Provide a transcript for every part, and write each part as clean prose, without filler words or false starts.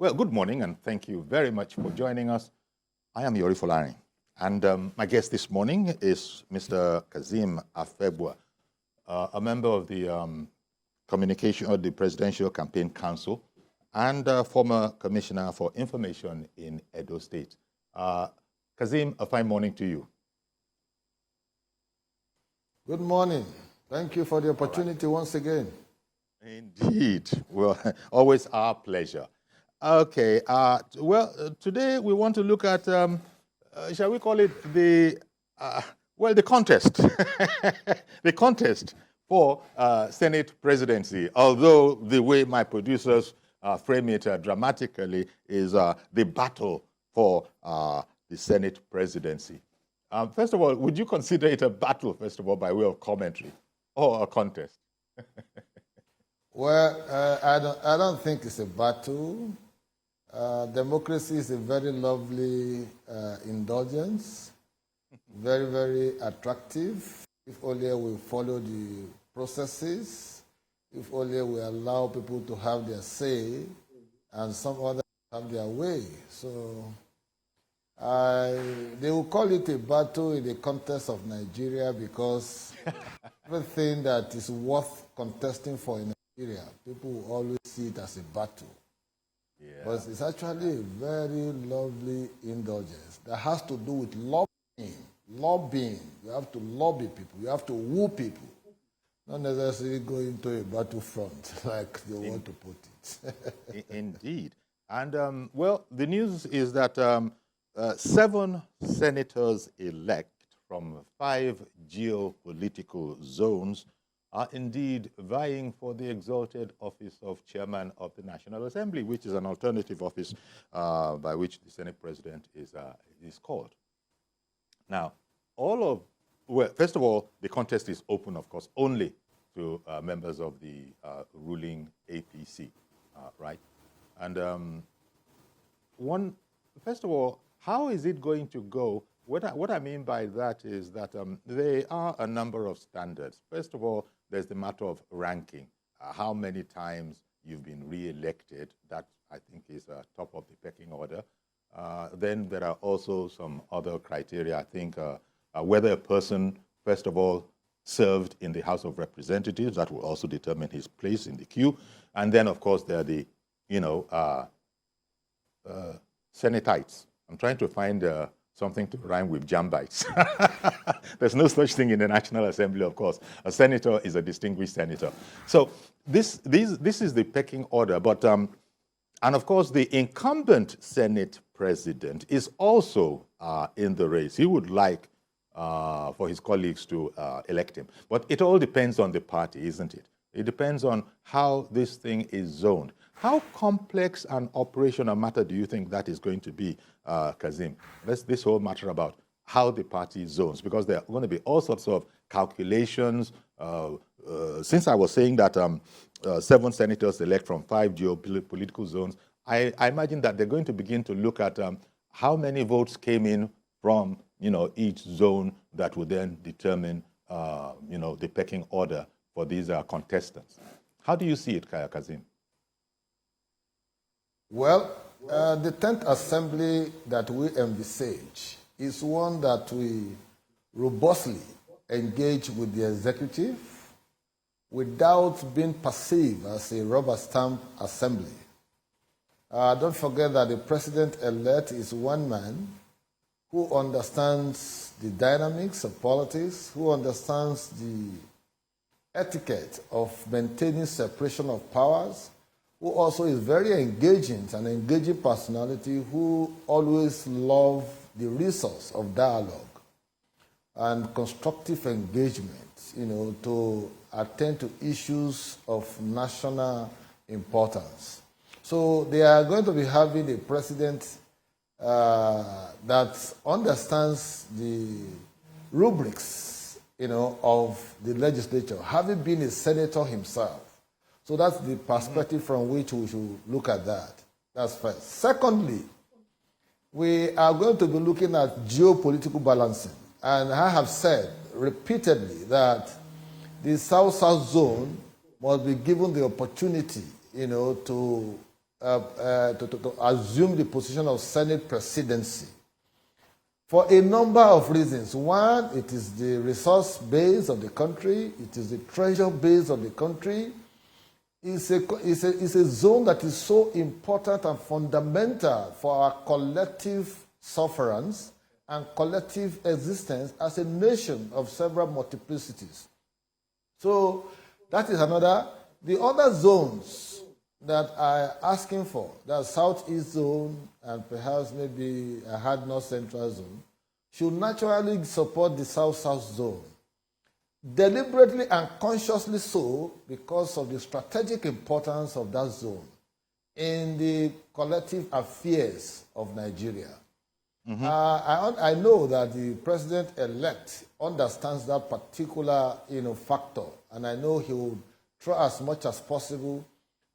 Well, good morning, and thank you very much for joining us. I am Yori Folari, and my guest this morning is Mr. Kazeem Afegbua, a member of the Communication or the Presidential Campaign Council and former Commissioner for Information in Edo State. Kazeem, a fine morning to you. Good morning. Thank you for the opportunity once again. Indeed. Well, always our pleasure. Okay. Today we want to look at, shall we call it the contest. The contest for Senate presidency. Although the way my producers frame it dramatically is the battle for the Senate presidency. First of all, would you consider it a battle, first of all, by way of commentary, or a contest? Well, I don't think it's a battle. Democracy is a very lovely indulgence, very, very attractive. If only we follow the processes, if only we allow people to have their say and some others have their way. So they will call it a battle in the context of Nigeria because everything that is worth contesting for in Nigeria, people will always see it as a battle. Yeah. But it's actually a very lovely indulgence that has to do with lobbying. Lobbying. You have to lobby people. You have to woo people. Not necessarily go into a battlefront like they want to put it. Indeed. And, well, the news is that 7 senators-elect from 5 geopolitical zones are indeed vying for the exalted office of Chairman of the National Assembly, which is an alternative office by which the Senate President is called. Now, first of all, the contest is open, of course, only to members of the ruling APC, right? And first of all, how is it going to go? What I mean by that is that there are a number of standards. First of all, there's the matter of ranking. How many times you've been re-elected, that I think is top of the pecking order. Then there are also some other criteria. I think whether a person, first of all, served in the House of Representatives, that will also determine his place in the queue. And then, of course, there are the, Senatites. I'm trying to find something to rhyme with jambites. There's no such thing in the National Assembly, of course. A senator is a distinguished senator. So this is the pecking order. But and of course, the incumbent Senate president is also in the race. He would like for his colleagues to elect him. But it all depends on the party, isn't it? It depends on how this thing is zoned. How complex an operational matter do you think that is going to be, Kazeem? This whole matter about how the party zones, because there are going to be all sorts of calculations. Since I was saying that 7 senators elect from 5 geopolitical zones, I imagine that they're going to begin to look at how many votes came in from each zone that would then determine the pecking order for these contestants. How do you see it, Kazeem? Well, the 10th Assembly that we envisage is one that we robustly engage with the executive without being perceived as a rubber stamp assembly. Don't forget that the president-elect is one man who understands the dynamics of politics, who understands the etiquette of maintaining separation of powers, who also is very engaging, an engaging personality who always loves the resource of dialogue and constructive engagement, to attend to issues of national importance. So they are going to be having a president that understands the rubrics, of the legislature, having been a senator himself. So that's the perspective from which we should look at that. That's first. Secondly, we are going to be looking at geopolitical balancing. And I have said repeatedly that the South-South zone must be given the opportunity, to to assume the position of Senate presidency for a number of reasons. One, it is the resource base of the country. It is the treasure base of the country. It's a zone that is so important and fundamental for our collective sufferance and collective existence as a nation of several multiplicities. So that is another. The other zones that are asking for, the Southeast zone and perhaps maybe a hard North Central zone, should naturally support the South-South zone. Deliberately and consciously so because of the strategic importance of that zone in the collective affairs of Nigeria. Mm-hmm. I know that the president-elect understands that particular factor, and I know he will try as much as possible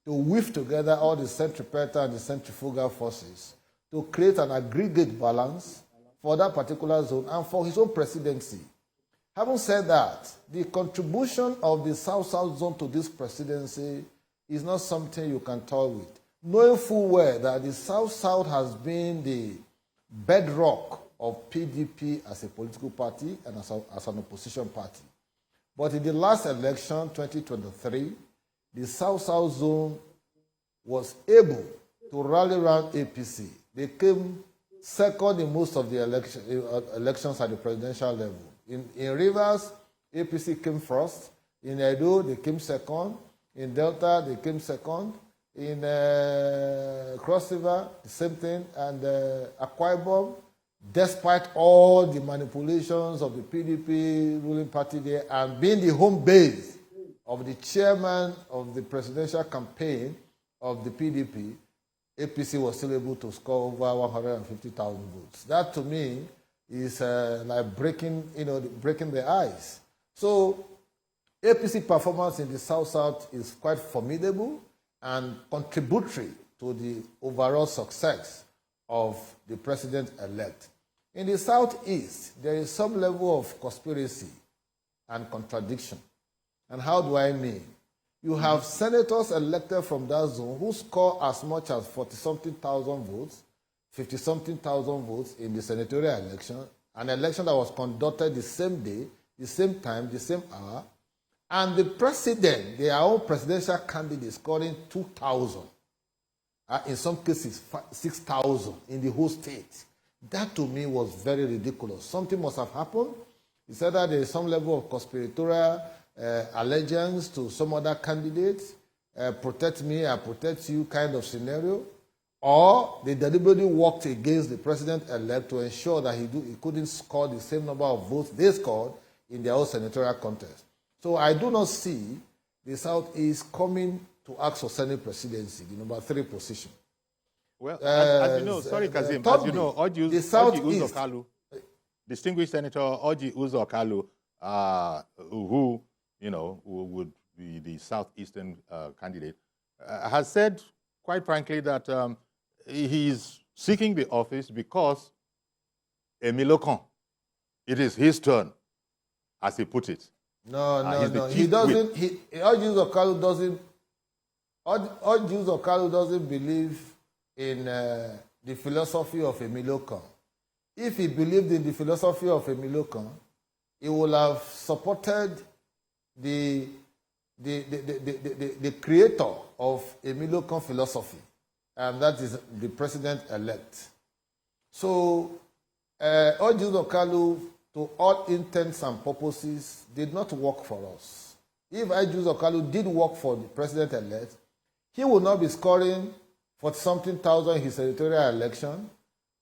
to weave together all the centripetal and the centrifugal forces to create an aggregate balance for that particular zone and for his own presidency. Having said that, the contribution of the South-South zone to this presidency is not something you can toy with. Knowing full well that the South-South has been the bedrock of PDP as a political party and as an opposition party. But in the last election, 2023, the South-South zone was able to rally around APC. They came second in most of the elections at the presidential level. In Rivers, APC came first. In Edo, they came second. In Delta, they came second. In Cross River, the same thing. And Akwa Ibom, despite all the manipulations of the PDP ruling party there and being the home base of the chairman of the presidential campaign of the PDP, APC was still able to score over 150,000 votes. That, to me, is like breaking the ice. So APC performance in the South-South is quite formidable and contributory to the overall success of the president-elect. In the Southeast, there is some level of conspiracy and contradiction. And how do I mean? You have senators elected from that zone who score as much as 40-something thousand votes, 50-something thousand votes in the senatorial election, an election that was conducted the same day, the same time, the same hour, and the president, their own presidential candidate, scoring 2,000, in some cases 6,000 in the whole state. That to me was very ridiculous. Something must have happened. He said that there is some level of conspiratorial allegiance to some other candidate, protect me, I protect you kind of scenario. Or they deliberately worked against the president-elect to ensure that he couldn't score the same number of votes they scored in their own senatorial contest. So I do not see the Southeast coming to ask for Senate presidency, the number 3 position. Well, as you know, sorry, Kazeem, as you know, Orji Uzor Kalu, distinguished Senator Orji Uzor Kalu, who would be the southeastern candidate, has said, quite frankly, that he's seeking the office because Emilokan, it is his turn, as he put it. No. He doesn't. Orji Uzor Kalu doesn't believe in the philosophy of Emilokan. If he believed in the philosophy of Emilokan, he would have supported the creator of Emilokan philosophy, and that is the president-elect. So, Orji Uzor Kalu, to all intents and purposes, did not work for us. If Orji Uzor Kalu did work for the president-elect, he would not be scoring 40-something thousand in his senatorial election,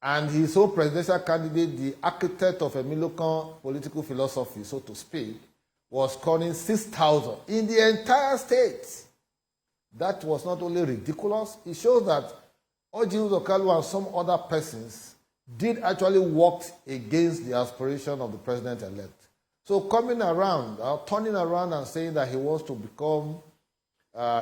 and his own presidential candidate, the architect of Emilokan political philosophy, so to speak, was scoring 6,000 in the entire state. That was not only ridiculous, it shows that Orji Uzor Kalu and some other persons did actually work against the aspiration of the president-elect. So coming around, turning around and saying that he wants to become,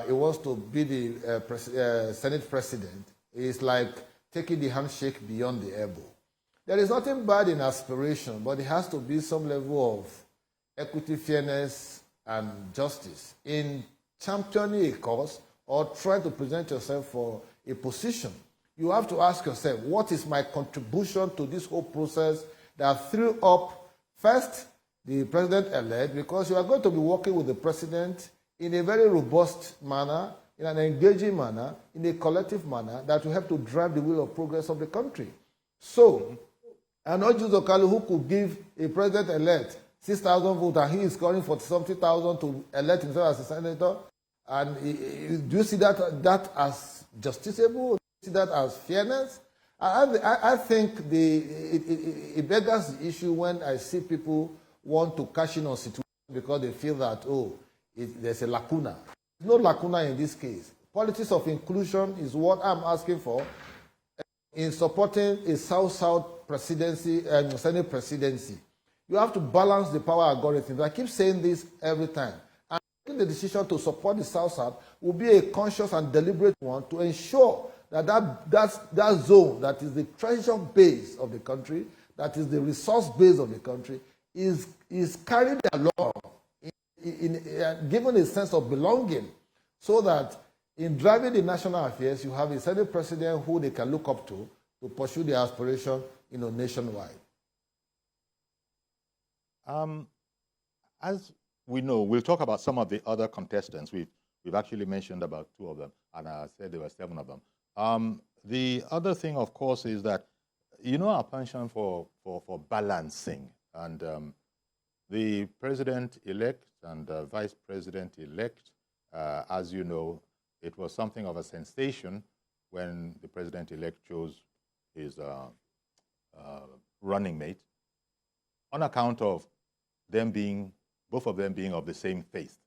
he wants to be the Senate president is like taking the handshake beyond the elbow. There is nothing bad in aspiration, but it has to be some level of equity, fairness, and justice in championing a cause or trying to present yourself for a position, you have to ask yourself, what is my contribution to this whole process that threw up, first, the president-elect, because you are going to be working with the president in a very robust manner, in an engaging manner, in a collective manner that will help to drive the wheel of progress of the country. So, an Ojuzo Kalu who could give a president-elect 6,000 votes and he is scoring 40-something-thousand to elect himself as a senator, and do you see that as justiciable? Do you see that as fairness? I think it beggars the issue when I see people want to cash in on situations because they feel that, there's a lacuna. There's no lacuna in this case. Politics of inclusion is what I'm asking for in supporting a South-South presidency and Senate presidency. You have to balance the power algorithms. I keep saying this every time. And taking the decision to support the South-South will be a conscious and deliberate one to ensure that zone that is the treasure base of the country, that is the resource base of the country, is carried along, given a sense of belonging, so that in driving the national affairs, you have a Senate president who they can look up to pursue their aspiration nationwide. As we know, we'll talk about some of the other contestants. We've actually mentioned about 2 of them, and I said there were 7 of them. The other thing, of course, is that our penchant for balancing, and the president-elect and vice president-elect, as you know, it was something of a sensation when the president-elect chose his running mate on account of both of them being of the same faith.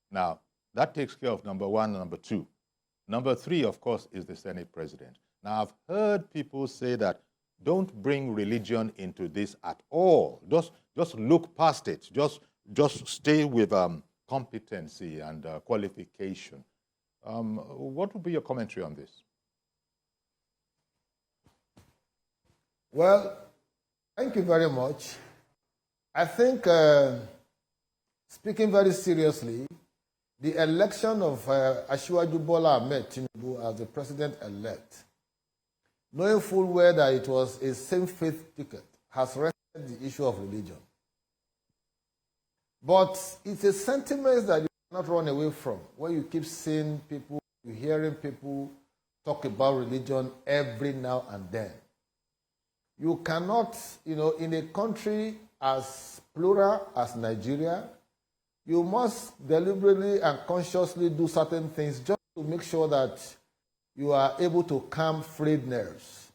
Now, that takes care of number 1 and number 2. Number 3, of course, is the Senate president. Now, I've heard people say that don't bring religion into this at all. Just look past it. Just stay with competency and qualification. What would be your commentary on this? Well, thank you very much. I think, speaking very seriously, the election of Asiwaju Bola Ahmed Tinubu as the president-elect, knowing full well that it was a same-faith ticket, has rested the issue of religion. But it's a sentiment that you cannot run away from when you keep seeing people, you're hearing people talk about religion every now and then. You cannot, in a country as plural as Nigeria, you must deliberately and consciously do certain things just to make sure that you are able to calm frayed nerves.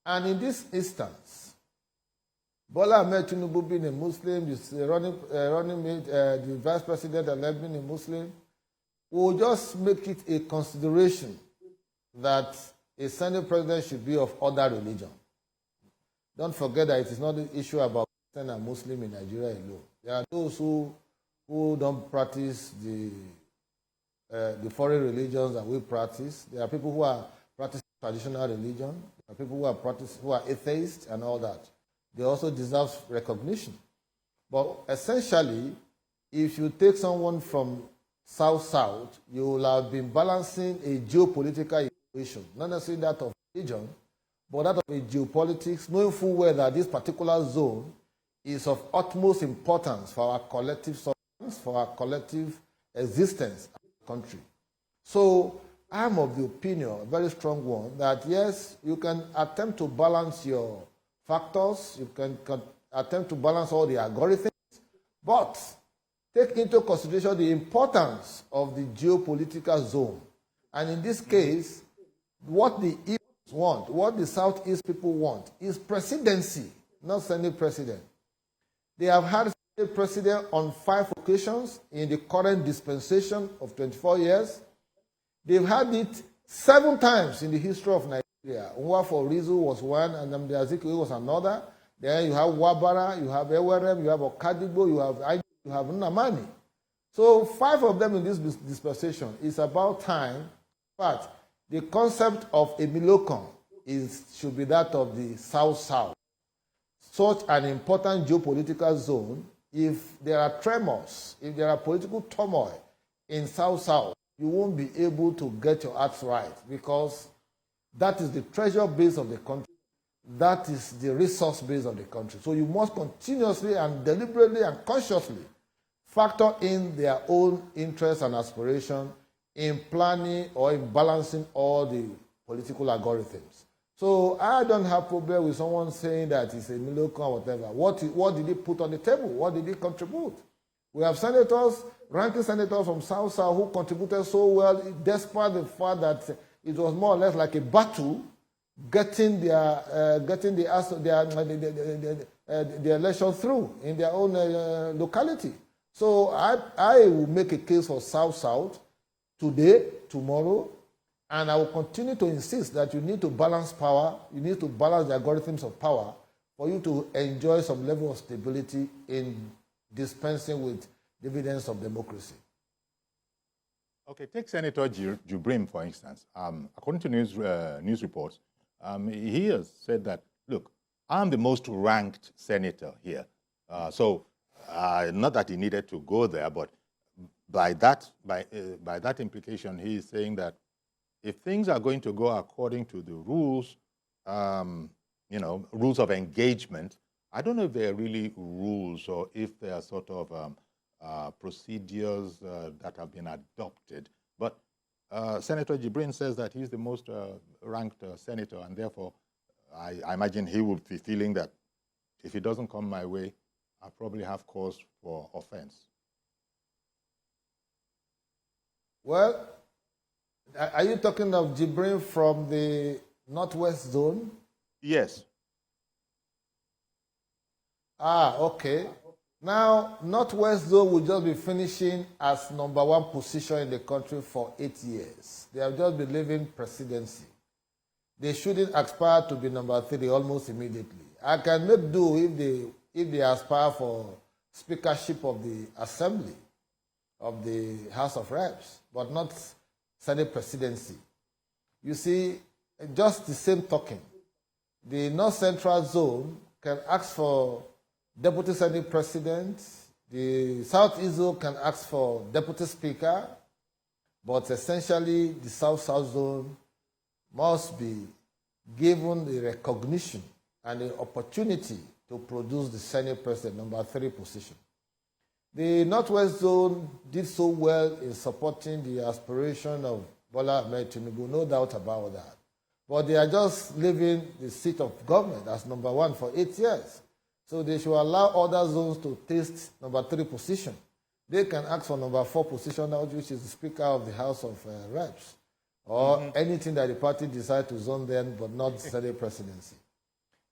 And in this instance, Bola Ahmed Tinubu being a Muslim, the vice president-elect being a Muslim, will just make it a consideration that a Senate president should be of other religion. Don't forget that it is not an issue about Christian and Muslim in Nigeria alone. There are those who don't practice the foreign religions that we practice. There are people who are practicing traditional religion. There are people who are atheists and all that. They also deserve recognition. But essentially, if you take someone from South-South, you will have been balancing a geopolitical equation, not necessarily that of religion, but that of a geopolitics, knowing full well that this particular zone is of utmost importance for our collective substance, for our collective existence as a country. So I'm of the opinion, a very strong one, that yes, you can attempt to balance your factors, you can attempt to balance all the algorithms, but take into consideration the importance of the geopolitical zone. And in this case, what the East want, what the Southeast people want, is presidency, not Senate president. They have had Senate president on 5 occasions in the current dispensation of 24 years. They've had it 7 times in the history of Nigeria. Nwafo Rizu was one, and Nnamdi Azikiwe was another. Then you have Wabara, you have Ewerem, you have Okadigbo, you have Aiji, you have Nnamani. So 5 of them in this dispensation. It's about time. But the concept of a Milocon should be that of the South-South. Such an important geopolitical zone, if there are tremors, if there are political turmoil in South-South, you won't be able to get your acts right, because That is the treasure base of the country. That is the resource base of the country. So you must continuously and deliberately and consciously factor in their own interests and aspirations in planning or in balancing all the political algorithms. So I don't have problem with someone saying that it's a miracle or whatever. What did he put on the table? What did he contribute? We have senators, ranking senators from South who contributed so well, despite the fact that it was more or less like a battle getting the election through in their own locality. So I will make a case for South today, tomorrow, and I will continue to insist that you need to balance power, you need to balance the algorithms of power for you to enjoy some level of stability in dispensing with dividends of democracy. Okay, take Senator Jibrin, for instance. According to news reports, he has said that, look, I'm the most ranked senator here. Not that he needed to go there, but by that implication, he is saying that if things are going to go according to the rules, rules of engagement, I don't know if they are really rules or if they are sort of procedures that have been adopted. But Senator Jibrin says that he's the most ranked senator, and therefore I imagine he would be feeling that if it doesn't come my way, I probably have cause for offense. Well, are you talking of Jibrin from the Northwest Zone? Yes. Okay. Now, Northwest Zone will just be finishing as #1 position in the country for 8 years. They have just been leaving presidency. They shouldn't aspire to be #3 almost immediately. I can make do if they aspire for Speakership of the Assembly, of the House of Reps, but not Senate presidency. You see, just the same token. The North Central Zone can ask for Deputy Senate President. The Southeast Zone can ask for Deputy Speaker. But essentially, the South-South Zone must be given the recognition and the opportunity to produce the Senate President, #3 position. The Northwest Zone did so well in supporting the aspiration of Bola Ahmed Tinubu, no doubt about that. But they are just leaving the seat of government as #1 for 8 years. So they should allow other zones to taste #3 position. They can ask for #4 position, which is the Speaker of the House of Reps, or anything that the party decides to zone them, but not the Senate presidency.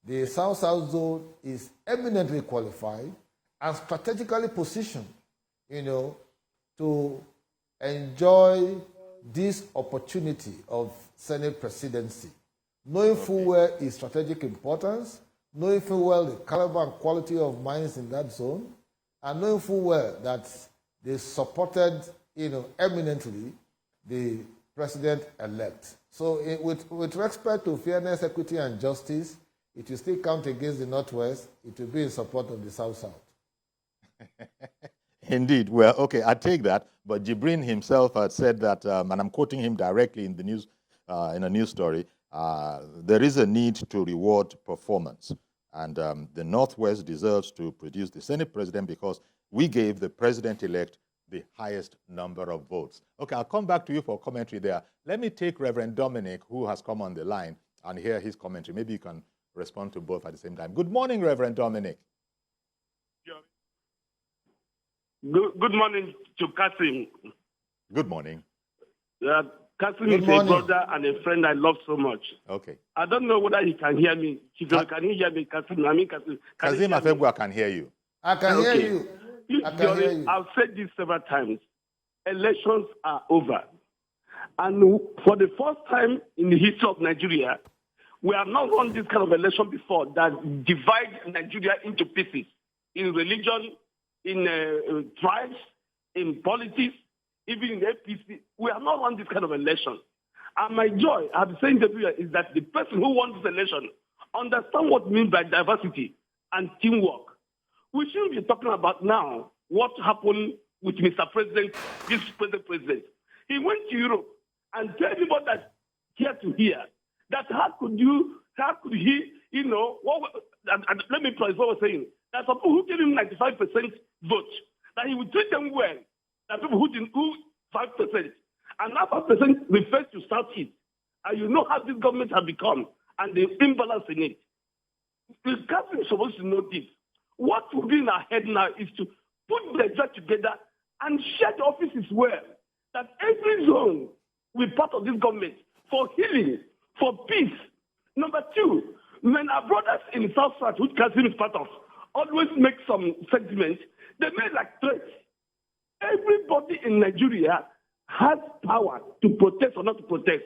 The South-South Zone is eminently qualified and strategically positioned, to enjoy this opportunity of Senate presidency, knowing full well its strategic importance, knowing full well the caliber and quality of minds in that zone, and knowing full well that they supported, eminently the president-elect. So with respect to fairness, equity, and justice, it will still count against the Northwest. It will be in support of the South-South. Indeed. Well, okay, I take that. But Jibrin himself had said that, and I'm quoting him directly in the news, in a news story, there is a need to reward performance. And the Northwest deserves to produce the Senate president because we gave the president-elect the highest number of votes. Okay, I'll come back to you for commentary there. Let me take Reverend Dominic, who has come on the line, and hear his commentary. Maybe you can respond to both at the same time. Good morning, Reverend Dominic. Good morning to Kazeem. Good morning. Kazeem is a brother and a friend I love so much. Okay. I don't know whether he can hear me. Can he hear me, Kazeem? Kazeem Afegbua can hear you. I can hear you. I've said this several times. Elections are over. And for the first time in the history of Nigeria, we have not run this kind of election before that divide Nigeria into pieces in religion, in tribes, in politics, even in the APC. We have not run this kind of election. And my joy, I've been saying to you, is that the person who won this election understand what means by diversity and teamwork. We shouldn't be talking about now what happened with Mr. President, this president. He went to Europe and told everybody that here to here That how could he, let me pause what I was saying. There are some people who gave him 95% vote, that he would treat them well. There are people who didn't, 5%. And that 5% refers to Southeast. And you know how this government has become and the imbalance in it. The country is supposed to know this. What will be in our head now is to put the job together and share the offices well. That every zone will be part of this government for healing, for peace. Number two, when our brothers in South South, which Kazeem is part of, always make some sentiment, they make like threats. Everybody in Nigeria has power to protest or not to protest.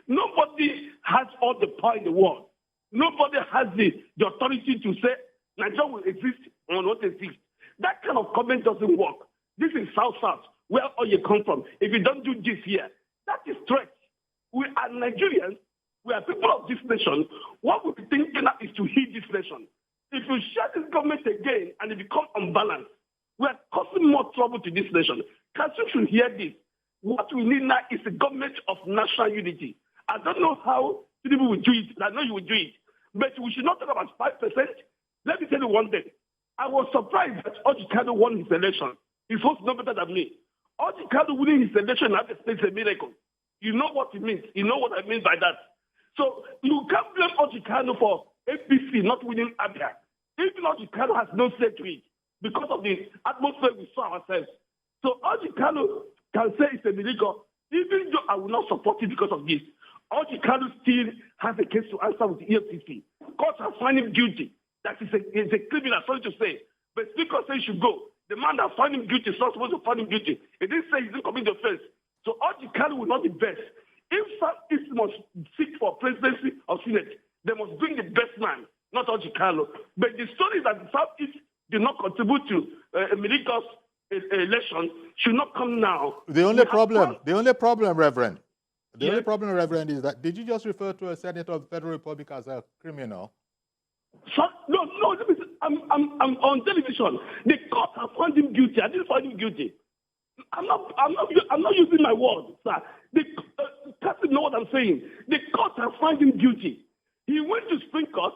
Nobody has all the power in the world. Nobody has the authority to say Nigeria will exist or not exist. That kind of comment doesn't work. This is South South, where all you come from. If you don't do this here, that is threat. We are Nigerians. We are people of this nation. What we're thinking is to heal this nation. If you share this government again and it becomes unbalanced, we are causing more trouble to this nation. Country should hear this. What we need now is a government of national unity. I don't know how people will do it. I know you will do it. But we should not talk about 5%. Let me tell you one thing. I was surprised that Ojikado won his election. He's supposed to know better than me. Ojikado winning his election at the state is a miracle. You know what it means. You know what I mean by that. So you can't blame Ojikado for APC not winning Abia. Even Ojikado has no say to it because of the atmosphere we saw ourselves. So Ojikado can say it's a miracle, even though I will not support it because of this. Ojikado still has a case to answer with the EFCC. Court has found him guilty. That is a criminal, sorry to say. But Speaker says he should go. The man that found him guilty is not supposed to find him guilty. He didn't say he didn't commit the offense. So Ojikado will not be best. If Southeast must seek for presidency or Senate, they must bring the best man, not Ojikado. But the story that the Southeast did not contribute to America's election should not come now. The only problem, Reverend, only problem, Reverend, is that did you just refer to a senator of the Federal Republic as a criminal? So, no, I'm on television. The court has found him guilty. I didn't find him guilty. I'm not using my words, sir. The person know what I'm saying. The court has found him guilty. He went to Supreme Court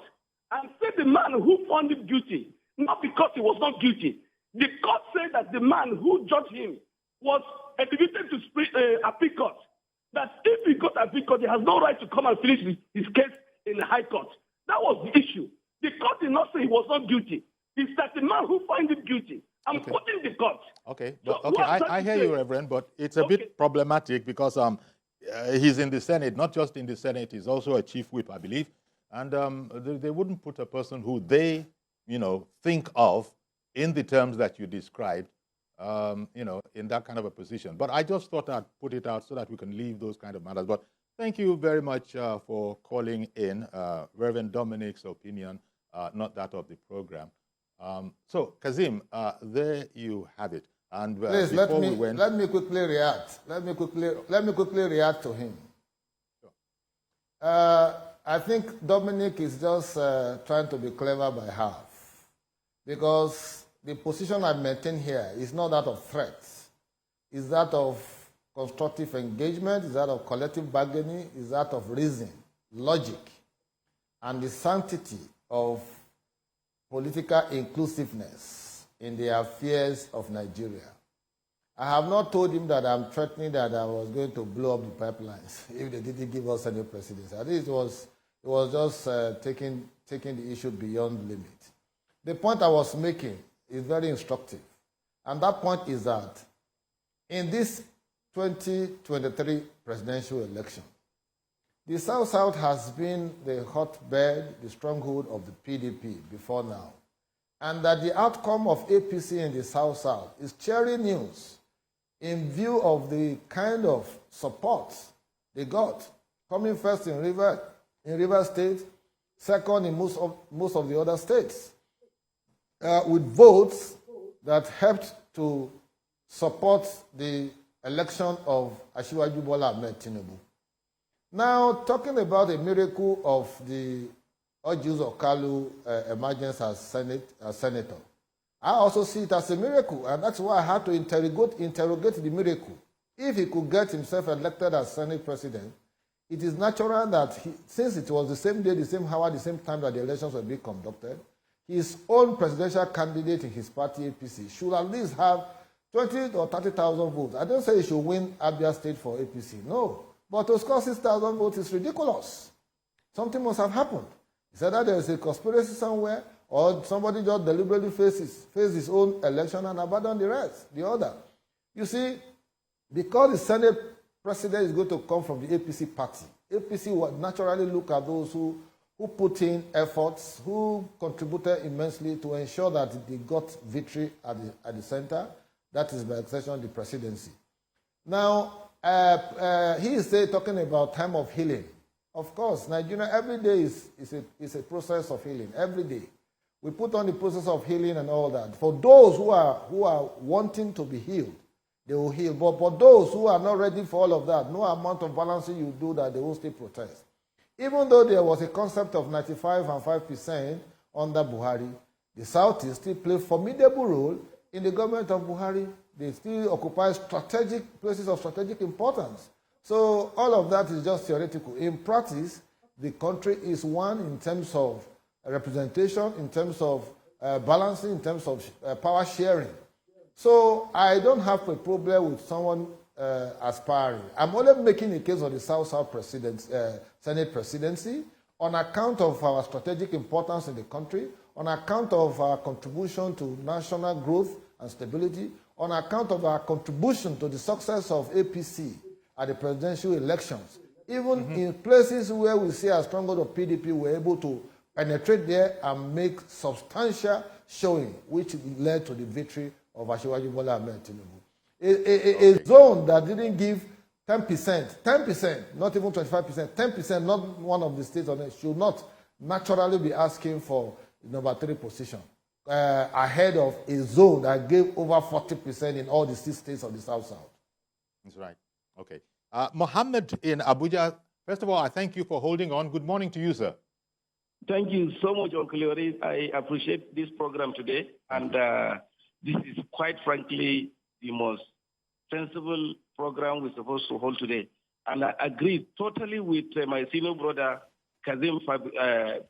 and said the man who found him guilty, not because he was not guilty. The court said that the man who judged him was elevated to appeal court. That if he got appeal court, he has no right to come and finish his case in the High Court. That was the issue. The court did not say he was not guilty. It's that the man who finds him guilty. I'm quoting the court. Okay, but, so I hear you, Reverend, but it's a bit problematic because he's in the Senate, not just in the Senate, he's also a chief whip, I believe. And they wouldn't put a person who they, think of in the terms that you described, in that kind of a position. But I just thought I'd put it out so that we can leave those kind of matters. But thank you very much for calling in Reverend Dominic's opinion, not that of the program. So, Kazeem, there you have it. And please let me quickly react. Let me quickly react to him. Sure. I think Dominic is just trying to be clever by half, because the position I maintain here is not that of threats. It's that of constructive engagement, it's that of collective bargaining, it's that of reason, logic, and the sanctity of political inclusiveness in the affairs of Nigeria. I have not told him that I'm threatening that I was going to blow up the pipelines if they didn't give us any presidency. I think it was just taking the issue beyond limit. The point I was making is very instructive. And that point is that in this 2023 presidential election, the South-South has been the hotbed, the stronghold of the PDP before now. And that the outcome of APC in the South-South is cheering news in view of the kind of support they got, coming first in River State, second in most of the other states, with votes that helped to support the election of Asiwaju Bola Ahmed Tinubu. Now, talking about a miracle of the Ojus Okalu emergence as senator, I also see it as a miracle, and that's why I had to interrogate the miracle. If he could get himself elected as Senate president, it is natural that since it was the same day, the same hour, the same time that the elections were being conducted, his own presidential candidate in his party, APC, should at least have 20 or 30,000 votes. I don't say he should win Abia State for APC, no. But to score 6,000 votes is ridiculous. Something must have happened. It's either there is a conspiracy somewhere, or somebody just deliberately faced his own election and abandoned the other. You see, because the Senate president is going to come from the APC party, APC will naturally look at those who put in efforts, who contributed immensely to ensure that they got victory at the center. That is by extension the presidency. Now, he is talking about time of healing. Of course, Nigeria, every day is a process of healing, every day. We put on the process of healing and all that. For those who are wanting to be healed, they will heal. But for those who are not ready for all of that, no amount of balancing you do that, they will still protest. Even though there was a concept of 95 and 5% under Buhari, the Southeast still play a formidable role in the government of Buhari. They still occupy places of strategic importance. So all of that is just theoretical. In practice, the country is one in terms of representation, in terms of balancing, in terms of power sharing. So I don't have a problem with someone aspiring. I'm only making a case of the South-South Senate presidency on account of our strategic importance in the country, on account of our contribution to national growth and stability, on account of our contribution to the success of APC at the presidential elections. Even in places where we see a stronghold of PDP, we're able to penetrate there and make substantial showing, which led to the victory of Asiwaju Bola Ahmed Tinubu. A zone that didn't give 10%, not even 25%, 10%, not one of the states on it, should not naturally be asking for number 3 position ahead of a zone that gave over 40% in all the 6 states of the South-South. That's right. Okay. Mohammed in Abuja, first of all, I thank you for holding on. Good morning to you, sir. Thank you so much, Uncle Yori. I appreciate this program today. And this is quite frankly the most sensible program we're supposed to hold today. And I agree totally with my senior brother, Mr.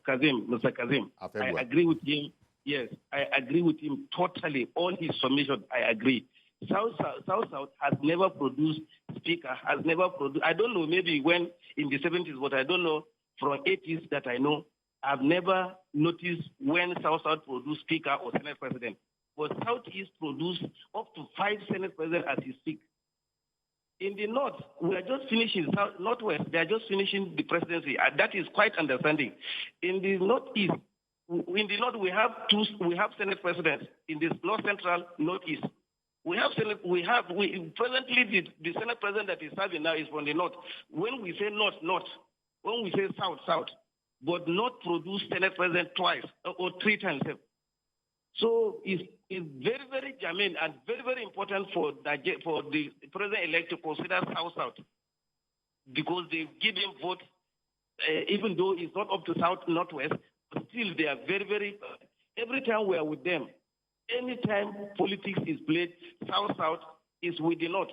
Kazeem. Afegbua. I agree with him. Yes, I agree with him totally. All his submission, I agree. South has never produced speaker, has never produced, I don't know, maybe when in the 70s, but I don't know, from 80s that I know, I've never noticed when South produced speaker or Senate president. But Southeast produced up to 5 Senate presidents as he speaks. In the North, we are just finishing, Northwest, they are just finishing the presidency. That is quite understanding. In the Northeast, in the North, we have Senate presidents. In the North Central, Northeast. Presently, the Senate president that is serving now is from the North. When we say North, North. When we say South, South. But not produce Senate president twice or 3 times. So it's very, very germane and very, very important for the president-elect to consider South-South because they give him vote, even though it's not up to South-Northwest, but still they are very, very, every time we are with them, anytime politics is played, South-South is with the North.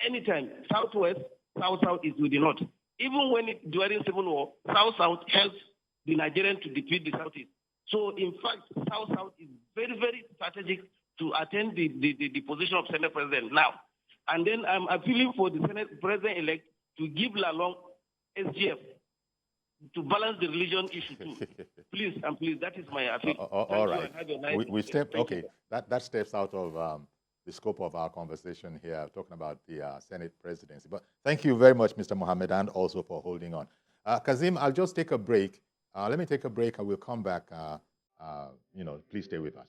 Anytime Southwest, South-South is with the North. Even when during Civil War, South-South helps the Nigerians to defeat the Southeast. So, in fact, South-South is very, very strategic to attend the position of Senate President now. And then I'm appealing for the Senate President-elect to give Lalong SGF to balance the religion issue too. Please, and please, that is my appeal. All right. That steps out of the scope of our conversation here, talking about the Senate presidency. But thank you very much, Mr. Mohammed, and also for holding on. Kazeem, I'll just take a break. Let me take a break and we'll come back. Please stay with us.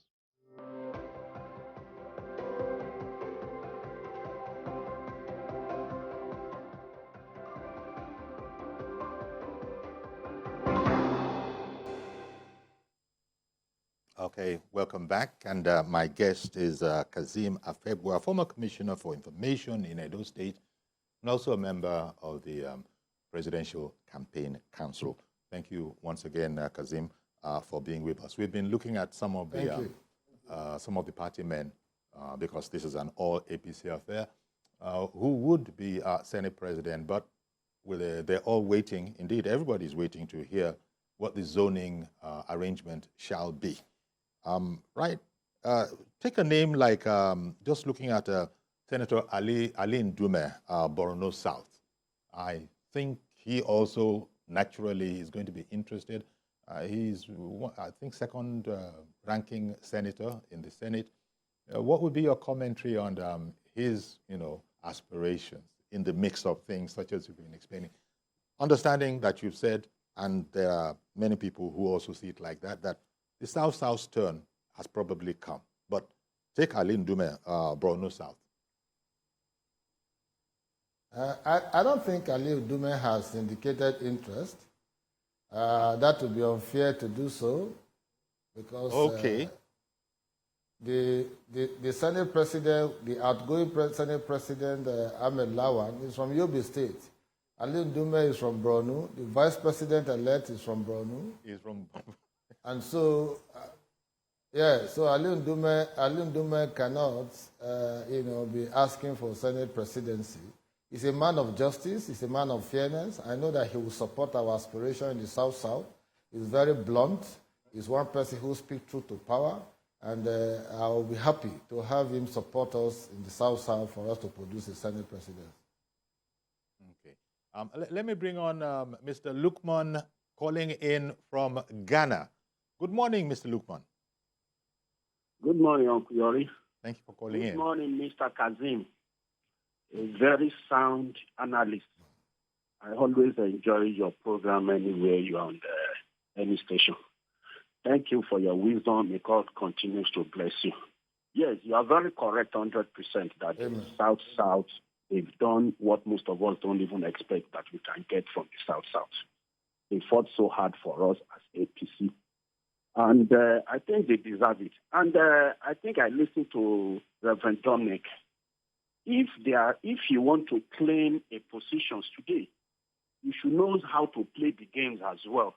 Okay, welcome back. And my guest is Kazeem Afegbua, former Commissioner for Information in Edo State, and also a member of the Presidential Campaign Council. Thank you once again, Kazeem, for being with us. We've been looking at some of the party men, because this is an all APC affair, who would be Senate president. But they're all waiting. Indeed, everybody's waiting to hear what the zoning arrangement shall be. Right? Take a name like, just looking at Senator Ali Ndume, Borno South. I think he also naturally is going to be interested. He's, I think, second ranking senator in the Senate. What would be your commentary on his, aspirations in the mix of things, such as you've been explaining? Understanding that you've said, and there are many people who also see it like that, that the South-South turn has probably come. But take Ali Ndume, Borno South. I don't think Ali Ndume has indicated interest. That would be unfair to do so, because the Senate President, the outgoing Senate President, Ahmed Lawan, is from Yobe State. Ali Ndume is from Borno. The Vice President-elect is from Borno. He's from... And so, so Ali Ndume cannot, be asking for Senate presidency. He's a man of justice. He's a man of fairness. I know that he will support our aspiration in the South-South. He's very blunt. He's one person who speaks truth to power. And I will be happy to have him support us in the South-South for us to produce a Senate president. Okay. Let me bring on Mr. Lukman calling in from Ghana. Good morning, Mr. Lukman. Good morning, Uncle Yori. Thank you for calling in. Good morning, Mr. Kazeem. A very sound analyst. I always enjoy your program anywhere you are on any station. Thank you for your wisdom. May God continues to bless you. Yes, you are very correct, 100%, that the South-South, they've done what most of us don't even expect that we can get from the South-South. They fought so hard for us as APC. And I think they deserve it. And I think I listened to Reverend Dominic. If you want to claim a position today, you should know how to play the games as well.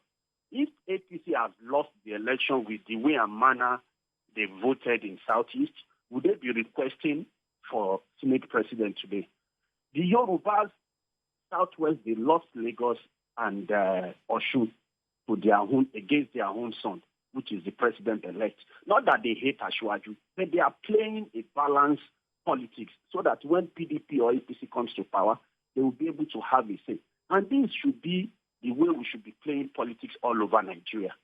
If APC has lost the election with the way and manner they voted in Southeast, would they be requesting for Senate President today? The Yorubas, Southwest, they lost Lagos and Osun to against their own son, which is the president-elect. Not that they hate Ashwaju, but they are playing a balanced politics so that when PDP or APC comes to power, they will be able to have a say. And this should be the way we should be playing politics all over Nigeria.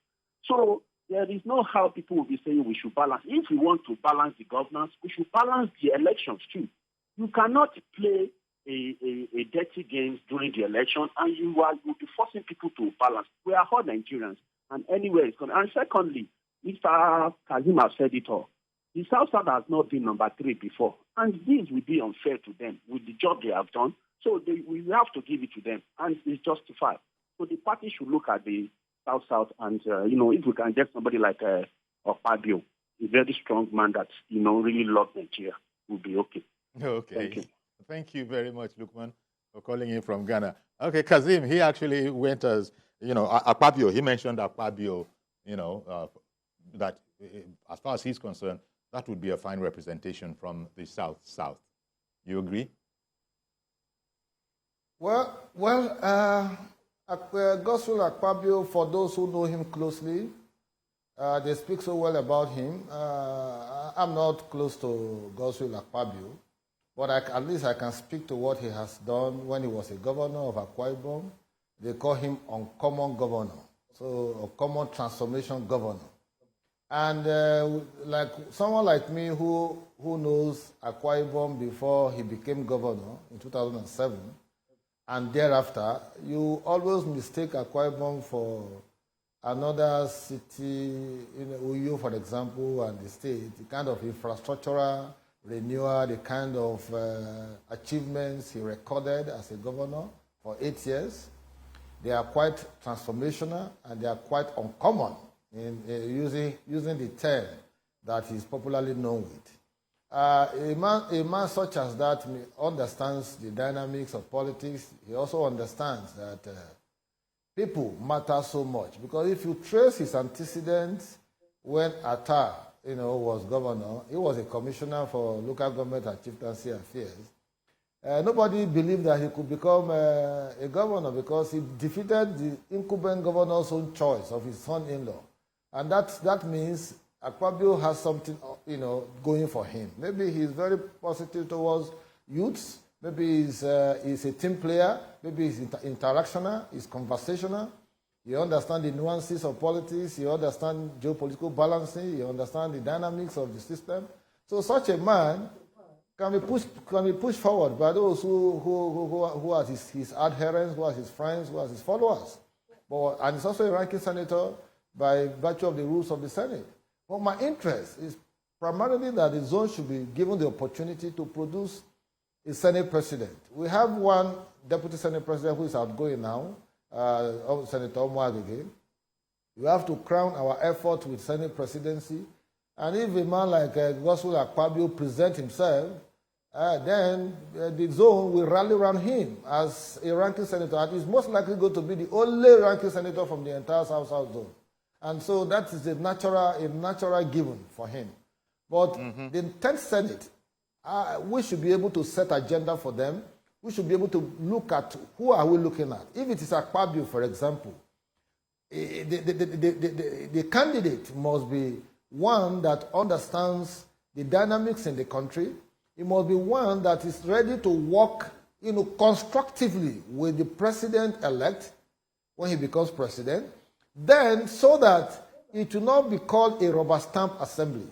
So there is no how people will be saying we should balance. If we want to balance the governance, we should balance the elections too. You cannot play a dirty game during the election and you'll be forcing people to balance. We are all Nigerians, and anyway it's going to. And secondly, Mr. Kazeem has said it all. The South-South has not been number 3 before, and this will be unfair to them with the job they have done. So we have to give it to them, and it's justified. So the party should look at the South-South, and if we can get somebody like Akpabio, a very strong man that really loves Nigeria, will be okay. Okay. Thank you. Thank you very much, Lukman, for calling in from Ghana. Okay, Kazeem, he actually went as Akpabio. He mentioned Akpabio. That as far as he's concerned, that would be a fine representation from the South-South. You agree? Well, Godswill Akpabio, for those who know him closely, they speak so well about him. I'm not close to Godswill Akpabio, but at least I can speak to what he has done when he was a governor of Akwa Ibom. They call him uncommon governor, so uncommon transformation governor. And like someone like me who knows Akwa Ibom before he became governor in 2007, and thereafter, you always mistake Akwa Ibom for another city, Uyo, for example, and the state, the kind of infrastructural renewal, the kind of achievements he recorded as a governor for 8 years. They are quite transformational, and they are quite uncommon in using the term that he's popularly known with. A man such as that understands the dynamics of politics. He also understands that people matter so much, because if you trace his antecedents when Atta, was governor, he was a commissioner for local government and chieftaincy affairs. Nobody believed that he could become a governor because he defeated the incumbent governor's own choice of his son-in-law. And that means Akpabio has something, going for him. Maybe he's very positive towards youths. Maybe he's a team player. Maybe he's interactional. He's conversational. He understands the nuances of politics. He understands geopolitical balancing. He understands the dynamics of the system. So such a man can be pushed forward by those who are his adherents, who are his friends, who are his followers. And he's also a ranking senator by virtue of the rules of the Senate. But my interest is primarily that the zone should be given the opportunity to produce a Senate president. We have one deputy Senate president who is outgoing now, Senator Omoagege. We have to crown our effort with Senate presidency. And if a man like Gospel Akpabio presents himself, then the zone will rally around him as a ranking senator. And he's most likely going to be the only ranking senator from the entire South-South zone. And so that is a natural given for him. But the 10th Senate, we should be able to set agenda for them. We should be able to look at who are we looking at. If it is Akpabio, for example, the candidate must be one that understands the dynamics in the country. It must be one that is ready to work, constructively with the president-elect when he becomes president. Then, so that it will not be called a rubber stamp assembly.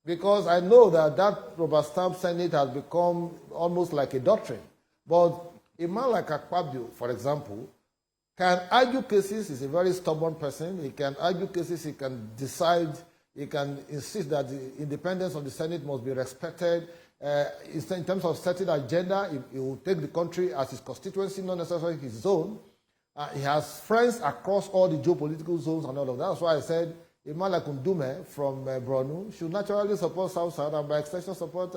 Because I know that rubber stamp Senate has become almost like a doctrine. But a man like Akpabio, for example, can argue cases. He's a very stubborn person. He can argue cases. He can decide. He can insist that the independence of the Senate must be respected. In terms of setting agenda, he will take the country as his constituency, not necessarily his zone. He has friends across all the geopolitical zones and all of that. That's why I said a man like Ndume from Borno should naturally support South-South and by extension support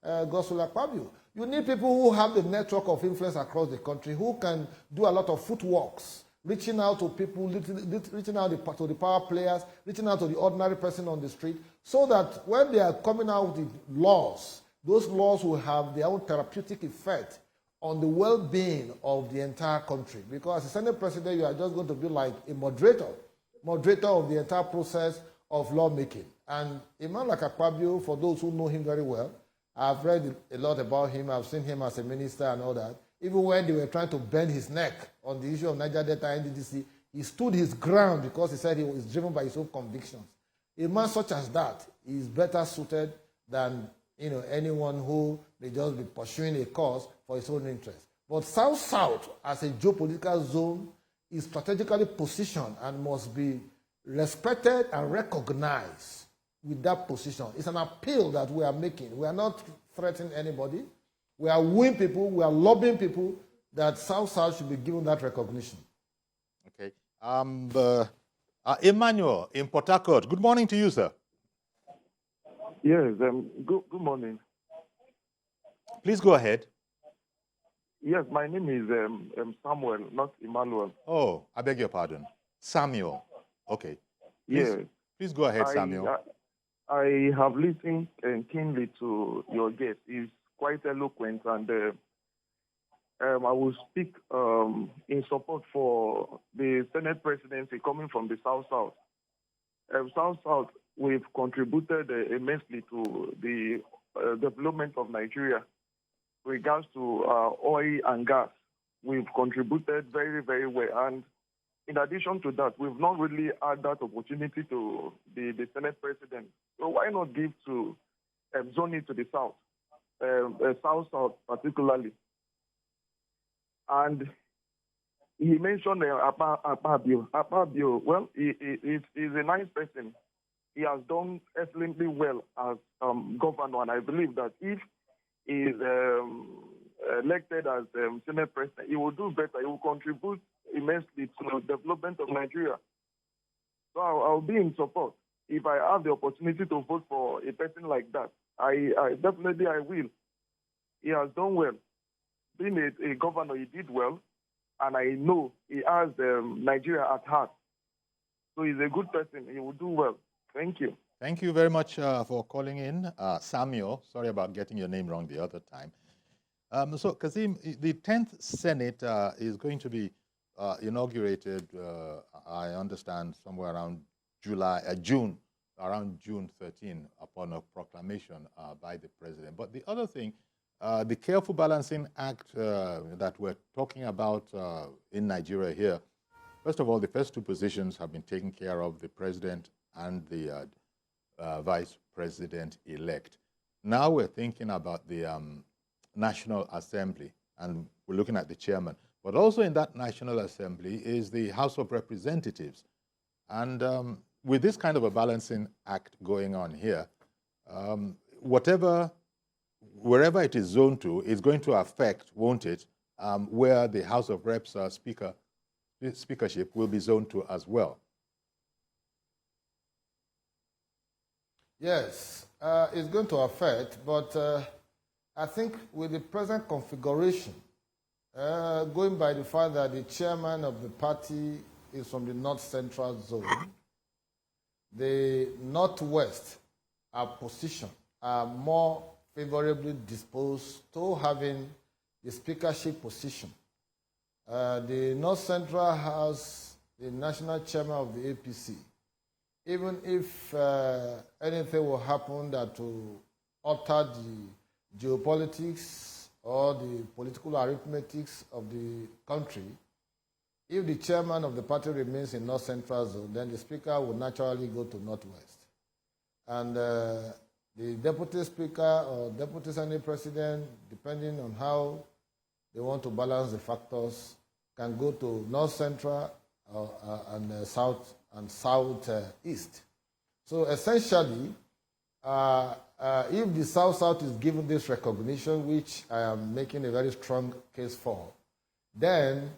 Gospel Akpabio. You need people who have the network of influence across the country, who can do a lot of footworks, reaching out to people, reaching out to the power players, reaching out to the ordinary person on the street, so that when they are coming out with laws, those laws will have their own therapeutic effect on the well-being of the entire country. Because as a Senate president, you are just going to be like a moderator of the entire process of lawmaking. And a man like Akpabio, for those who know him very well, I've read a lot about him. I've seen him as a minister and all that. Even when they were trying to bend his neck on the issue of Niger Delta NDDC, he stood his ground because he said he was driven by his own convictions. A man such as that is better suited than anyone who may just be pursuing a cause for his own interest. But South-South, as a geopolitical zone, is strategically positioned and must be respected and recognized with that position. It's an appeal that we are making. We are not threatening anybody. We are wooing people. We are lobbying people that South-South should be given that recognition. Okay. Emmanuel in Port Harcourt. Good morning to you, sir. Yes, good morning. Please go ahead. Yes, my name is Samuel, not Emmanuel. Oh, I beg your pardon. Samuel. Okay. Please go ahead, Samuel. I have listened keenly to your guest. He's quite eloquent, and I will speak in support for the Senate presidency coming from the South-South. South-South, we've contributed immensely to the development of Nigeria. Regards to oil and gas, we've contributed very, very well. And in addition to that, we've not really had that opportunity to be the Senate president. So why not give to zone it to the South, South-South particularly? And he mentioned Akpabio. Akpabio, well, he's a nice person. He has done excellently well as governor, and I believe that if he is elected as Senate president, he will do better. He will contribute immensely to the development of Nigeria. So I'll be in support. If I have the opportunity to vote for a person like that, I definitely will. He has done well. Being a governor, he did well, and I know he has Nigeria at heart. So he's a good person. He will do well. Thank you. Thank you very much for calling in, Samuel. Sorry about getting your name wrong the other time. So, Kazeem, the 10th Senate is going to be inaugurated, I understand, somewhere around June, around June 13, upon a proclamation by the president. But the other thing, the Careful Balancing Act that we're talking about in Nigeria here, first of all, the first two positions have been taken care of, the president and the vice president-elect. Now we're thinking about the National Assembly, and we're looking at the chairman. But also in that National Assembly is the House of Representatives. And with this kind of a balancing act going on here, wherever it is zoned to, is going to affect, won't it, where the House of Reps speakership will be zoned to as well. Yes, it's going to affect, but I think with the present configuration, going by the fact that the chairman of the party is from the North Central Zone, the Northwest are more favorably disposed to having the speakership position. The North Central has the national chairman of the APC. Even if anything will happen that will alter the geopolitics or the political arithmetics of the country, if the chairman of the party remains in North Central Zone, then the speaker will naturally go to Northwest. And the deputy speaker or deputy senate president, depending on how they want to balance the factors, can go to North Central and South and Southeast. So essentially, if the South-South is given this recognition, which I am making a very strong case for, then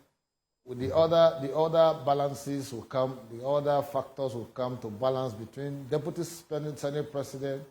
with the other balances will come, the other factors will come to balance between deputy senate president,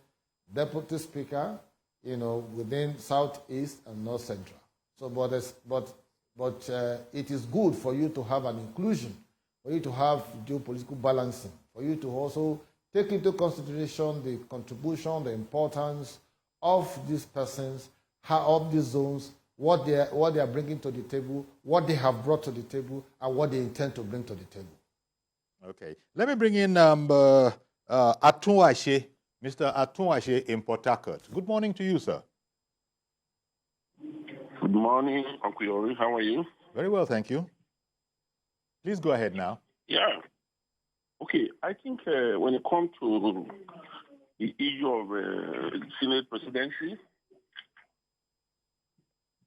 deputy speaker, within Southeast and North Central. So, but it is good for you to have an inclusion, for you to have geopolitical balancing, for you to also take into consideration the contribution, the importance of these persons, of these zones, what they are bringing to the table, what they have brought to the table, and what they intend to bring to the table. Okay. Let me bring in Atunwase, Mr. Atunwase in Port Harcourt. Good morning to you, sir. Good morning, Uncle Yori. How are you? Very well, thank you. Please go ahead now. Yeah. Okay, I think when it comes to the issue of Senate presidency,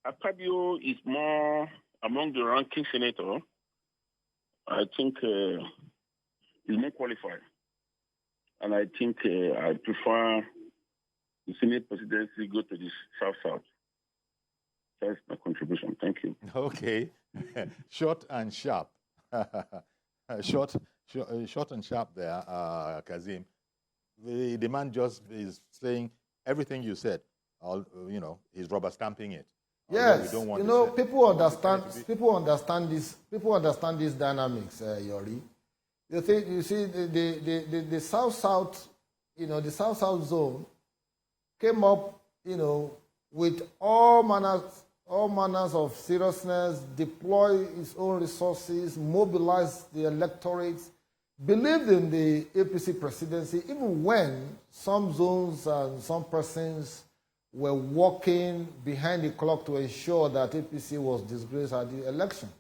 Akpabio is more among the ranking senator. I think he's more qualified. And I think I prefer the Senate presidency go to the South-South. That's my contribution. Thank you. Okay. Short and sharp. Short and sharp there, Kazeem. The man just is saying everything you said. He's rubber stamping it. Yes, people understand these dynamics, Yori. You see, the South-South, the South-South zone came up, with all manners of seriousness, deploy its own resources, mobilize the electorates, believed in the APC presidency, even when some zones and some persons were working behind the clock to ensure that APC was disgraced at the elections.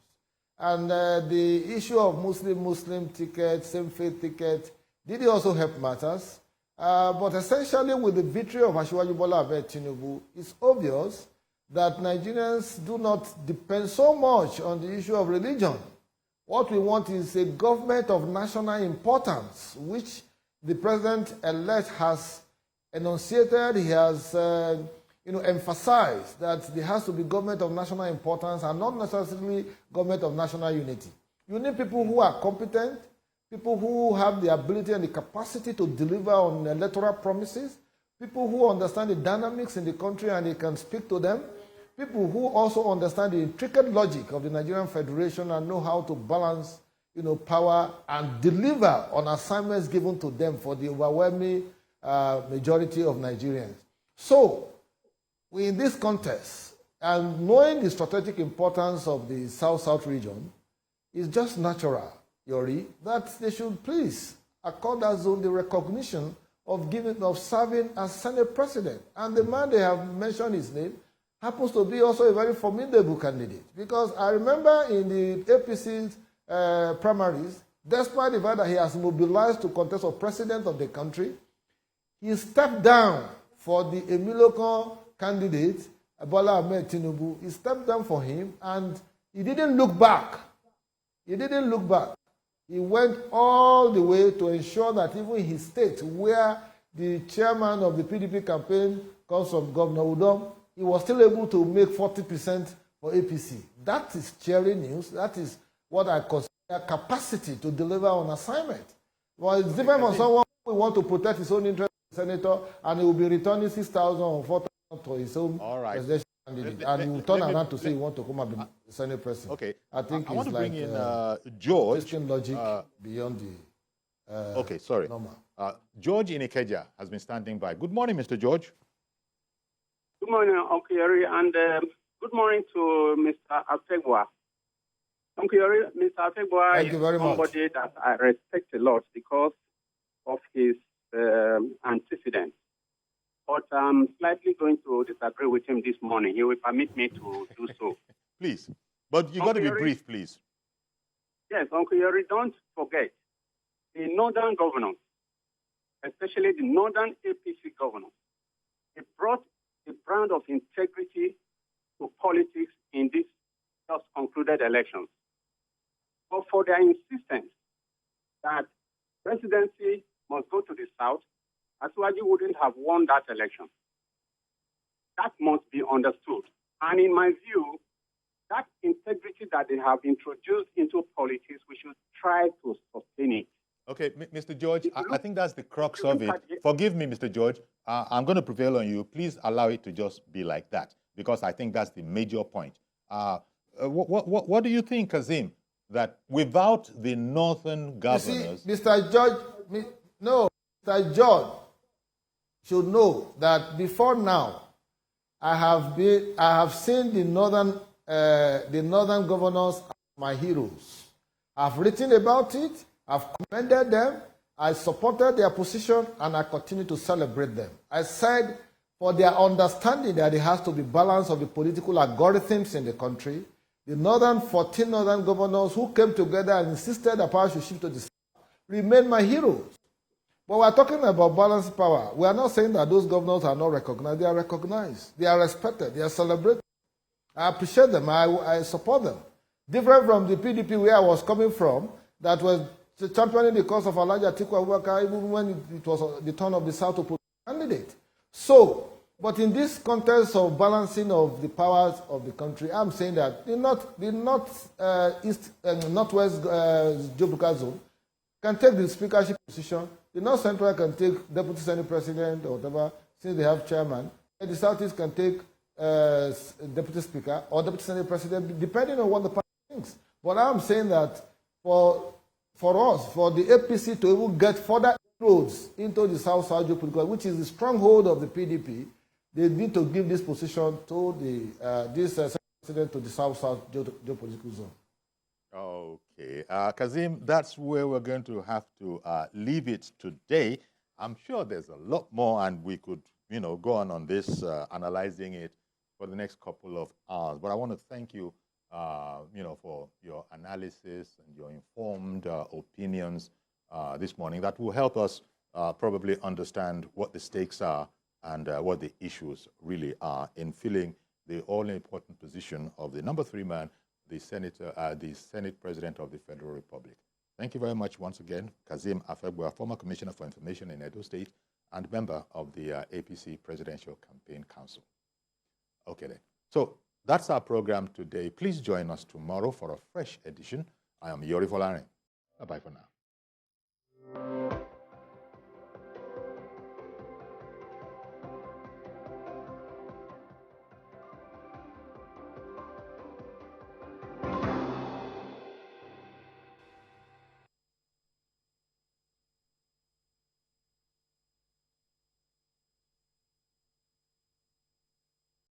And the issue of Muslim ticket, same-faith ticket, did also help matters. But essentially, with the victory of Asiwaju Bola Ahmed Tinubu, it's obvious that Nigerians do not depend so much on the issue of religion. What we want is a government of national importance, which the president-elect has enunciated. He has emphasized that there has to be government of national importance and not necessarily government of national unity. You need people who are competent, people who have the ability and the capacity to deliver on electoral promises, people who understand the dynamics in the country and they can speak to them, people who also understand the intricate logic of the Nigerian Federation and know how to balance power and deliver on assignments given to them for the overwhelming majority of Nigerians. So, in this contest, And knowing the strategic importance of the South-South region, it's just natural, Yori, that they should please accord that zone the recognition of serving as Senate President. And the man they have mentioned his name happens to be also a very formidable candidate. Because I remember in the APC's primaries, despite the fact that he has mobilized to contest for president of the country, he stepped down for the Emiloko candidate, Bola Ahmed Tinubu. He stepped down for him, and he didn't look back. He didn't look back. He went all the way to ensure that even in his state, where the chairman of the PDP campaign comes from, Governor Udom, he was still able to make 40% for APC. That is cheering news. That is what I consider capacity to deliver on assignment. Well, it's different from someone who wants to protect his own interest, senator, and he will be returning 6,000 or 4,000 to his own presidential candidate. And he will turn around to say he wants to come and be the Senate president. Okay. I think I want it's to like bring in George. logic beyond the okay, sorry. normal. George in Ikeja has been standing by. Good morning, Mr. George. Good morning, Uncle Yeri, and good morning to Mr. Afegbua. Uncle Yeri, Mr. Afegbua is somebody that I respect a lot because of his antecedents. But I'm slightly going to disagree with him this morning. He will permit me to do so. Please. But you got to be brief, please. Yes, Uncle Yeri, don't forget the northern governors, especially the northern APC governors, they brought a brand of integrity to politics in these just concluded elections. But for their insistence that presidency must go to the south, Asuaji wouldn't have won that election. That must be understood. And in my view, that integrity that they have introduced into politics, we should try to sustain it. Okay, Mr. George, I think that's the crux of it. Forgive me, Mr. George. I'm going to prevail on you. Please allow it to just be like that, because I think that's the major point. What do you think, Kazeem, that without the northern governors... You see, Mr. George should know that before now, I have seen the northern governors as my heroes. I've written about it. I've commended them, I supported their position, and I continue to celebrate them. I said for their understanding that there has to be balance of the political algorithms in the country, the 14 northern governors who came together and insisted that power should shift to the south remain my heroes. But we're talking about balanced power. We are not saying that those governors are not recognized. They are recognized. They are respected. They are celebrated. I appreciate them. I support them. Different from the PDP where I was coming from, that was championing the cause of Elijah Atiku Abubakar even when it was the turn of the South to put a candidate. So, but in this context of balancing of the powers of the country, I'm saying that the northwest geographical zone can take the speakership position. The North Central can take deputy senate president or whatever, since they have chairman. And the Southeast can take deputy speaker or deputy senate president, depending on what the party thinks. But I'm saying that for the APC to even get further inroads into the South-South geopolitical, which is the stronghold of the PDP, they need to give this position to this president to the South-South geopolitical zone. Okay. Kazeem, that's where we're going to have to leave it today. I'm sure there's a lot more, and we could, go on this, analyzing it for the next couple of hours. But I want to thank you for your analysis and your informed opinions this morning that will help us probably understand what the stakes are and what the issues really are in filling the all-important position of the number 3 man, the Senate President of the Federal Republic. Thank you very much once again, Kazeem Afegbua, former Commissioner for Information in Edo State and member of the APC Presidential Campaign Council. Okay then. So that's our program today. Please join us tomorrow for a fresh edition. I am Yori Folare. Bye-bye for now.